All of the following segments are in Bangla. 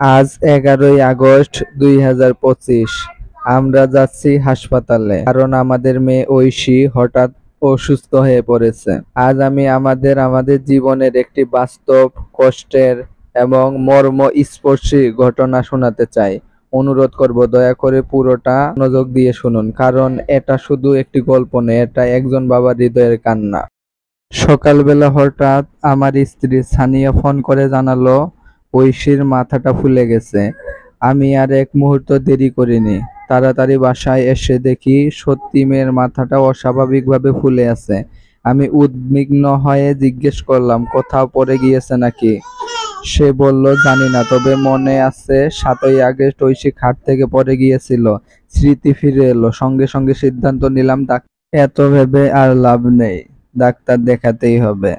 আজ 11ই আগস্ট 2025। আমরা যাচ্ছি হাসপাতালে কারণ আমাদের মেয়ে ঐশী হঠাৎ অসুস্থ হয়ে পড়েছে। আজ আমি আমাদের জীবনের একটি বাস্তব, কষ্টের এবং মর্মস্পর্শী ঘটনা শোনাতে চাই। অনুরোধ করব দয়া করে পুরোটা মনোযোগ দিয়ে শুনুন, কারণ এটা শুধু একটি গল্প নয়, এটা একজন বাবার হৃদয়ের কান্না। সকালবেলা হঠাৎ আমার স্ত্রী সানিয়া ফোন করে জানালো ঐশীর মাথাটা ফুলে গেছে। আমি আর এক মুহূর্ত দেরি করিনি, তাড়াতাড়ি বাসায় এসে দেখি সত্যি মেয়ের মাথাটা অস্বাভাবিকভাবে ফুলে আছে। আমি উদ্বিগ্ন হয়ে জিজ্ঞেস করলাম, কোথাও পড়ে গিয়েছে নাকি? সে বলল, জানি না, তবে মনে আছে 7ই আগস্ট ঐশী খাট থেকে পড়ে গিয়েছিল। স্মৃতি ফিরে এলো, সঙ্গে সঙ্গে সিদ্ধান্ত নিলাম এত ভেবে আর লাভ নেই, ডাক্তার দেখাতেই হবে।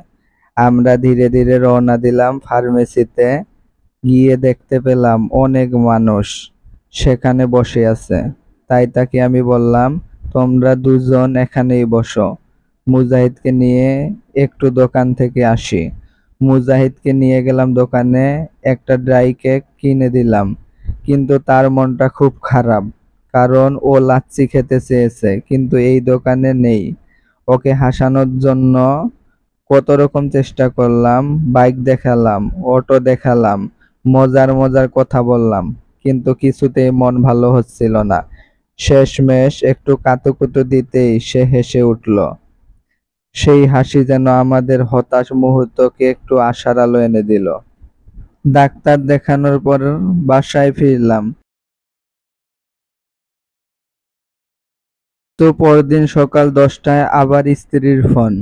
আমরা ধীরে ধীরে রওনা দিলাম ফার্মেসিতে। গিয়ে দেখতে পেলাম অনেক মানুষ সেখানে বসে আছে। তাই তাকে আমি বললাম, তোমরা দুজন এখানেই বসো, মুজাহিদকে নিয়ে একটু দোকান থেকে আসি। মুজাহিদকে নিয়ে গেলাম দোকানে, একটা ড্রাই কেক কিনে দিলাম। কিন্তু তার মনটা খুব খারাপ, কারণ ও লাচ্ছি খেতে চেয়েছে, কিন্তু এই দোকানে নেই। ওকে হাসানোর জন্য কত রকম চেষ্টা করলাম, বাইক দেখালাম, অটো দেখালাম, মজার মজার কথা বললাম, কিন্তু কিছুতেই মন ভালো হচ্ছিল না। শেষমেশ একটু কাতুকুতু দিতেই সে হেসে উঠল। সেই হাসি যেন আমাদের হতাশ মুহূর্তকে একটু আশার আলো এনে দিল। ডাক্তার দেখানোর পর বাসায় ফিরলাম। তো পরদিন সকাল 10টায় আবার স্ত্রীর ফোন,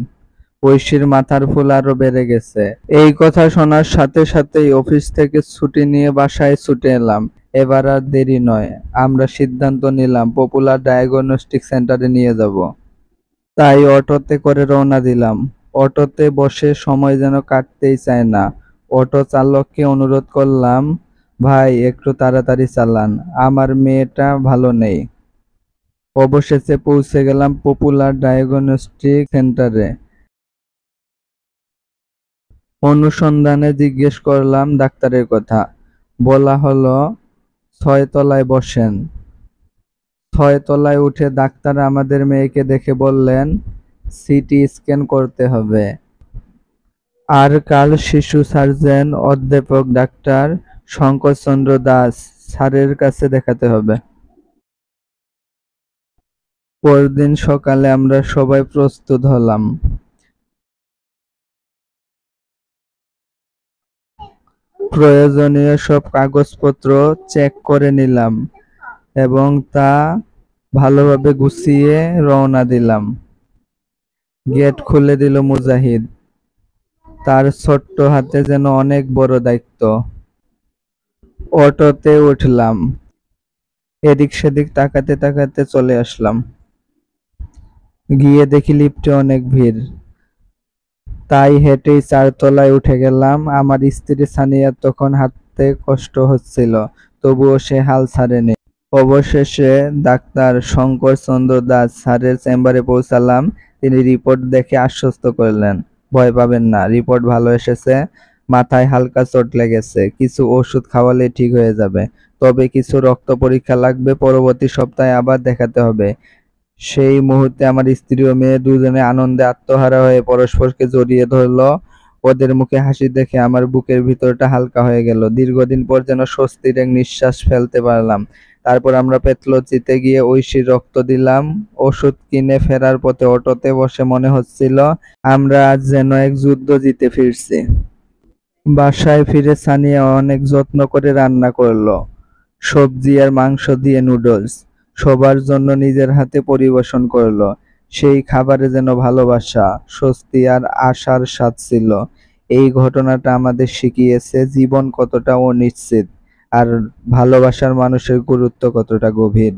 ঐশীর মাথার ফুল আরো বেড়ে গেছে। এই কথা শোনার সাথে সাথেই অফিস থেকে ছুটি নিয়ে বাসায় ছুটে এলাম। এবার আর দেরি নয়, আমরা সিদ্ধান্ত নিলাম পপুলার ডায়াগনস্টিক সেন্টারে নিয়ে যাব। তাই অটোতে করে রওনা দিলাম। অটোতে বসে সময় যেন কাটতেই চায় না। অটো চালককে অনুরোধ করলাম, ভাই একটু তাড়াতাড়ি চালান, আমার মেয়েটা ভালো নেই। অবশেষে পৌঁছে গেলাম পপুলার ডায়াগনস্টিক সেন্টারে। অনুসন্ধানে জিজ্ঞেস করলাম ডাক্তারের কথা। বলা হলো 6তলায় বসেন। 6তলায় উঠে ডাক্তার আমাদের মেয়েকে দেখে বললেন, সিটি স্ক্যান করতে হবে। আর কাল শিশু সার্জন অধ্যাপক ডাক্তার শঙ্করচন্দ্র দাস স্যারের কাছে দেখাতে হবে। পরদিন সকালে আমরা সবাই প্রস্তুত হলাম। প্রয়োজনীয় সব কাগজপত্র চেক করে নিলাম এবং তা ভালোভাবে গুছিয়ে রওনা দিলাম। গেট খুলে দিল মুজাহিদ, তার ছোট্ট হাতে যেন অনেক বড় দায়িত্ব। অটোতে উঠলাম, এদিক সেদিক তাকাতে তাকাতে চলে আসলাম। গিয়ে দেখি লিফটে অনেক ভিড়, তাই হেঁটেই 4তলায় উঠে গেলাম। আমার স্ত্রী সানিয়ার তখন হাঁটতে কষ্ট হচ্ছিল, তবুও সে হাল ছাড়েনি। অবশেষে ডাক্তার শঙ্করচন্দ্র দাস স্যারের চেম্বারে পৌঁছালাম। তিনি রিপোর্ট দেখে আশ্বস্ত করলেন, ভয় পাবেন না, রিপোর্ট ভালো এসেছে। মাথায় হালকা চোট লেগেছে, কিছু ওষুধ খাওয়ালে ঠিক হয়ে যাবে, তবে কিছু রক্ত পরীক্ষা লাগবে, পরবর্তী সপ্তাহে আবার দেখাতে হবে। সেই মুহূর্তে আমার স্ত্রী ও মেয়ে দুজনে আনন্দে আত্মহারা হয়ে পরস্পরকে জড়িয়ে ধরল। ওদের মুখে হাসি দেখে আমার বুকের ভিতরটা হালকা হয়ে গেল। দীর্ঘদিন পর যেন স্বস্তির এক নিঃশ্বাস ফেলতে পারলাম। তারপর আমরা প্যাথলজিতে গিয়ে ঐশীর রক্ত দিলাম। ওষুধ কিনে ফেরার পথে অটোতে বসে মনে হচ্ছিল আমরা আজ যেন এক যুদ্ধ জিতে ফিরছি। বাসায় ফিরে সানিয়া অনেক যত্ন করে রান্না করলো, সবজি আর মাংস দিয়ে নুডলস। সবার জন্য নিজের হাতে পরিবেশন করলো। সেই খাবারে যেন ভালোবাসা, স্বস্তি আর আশার স্বাদ ছিল। এই ঘটনাটা আমাদের শিখিয়েছে জীবন কতটা অনিশ্চিত আর ভালোবাসার মানুষের গুরুত্ব কতটা গভীর।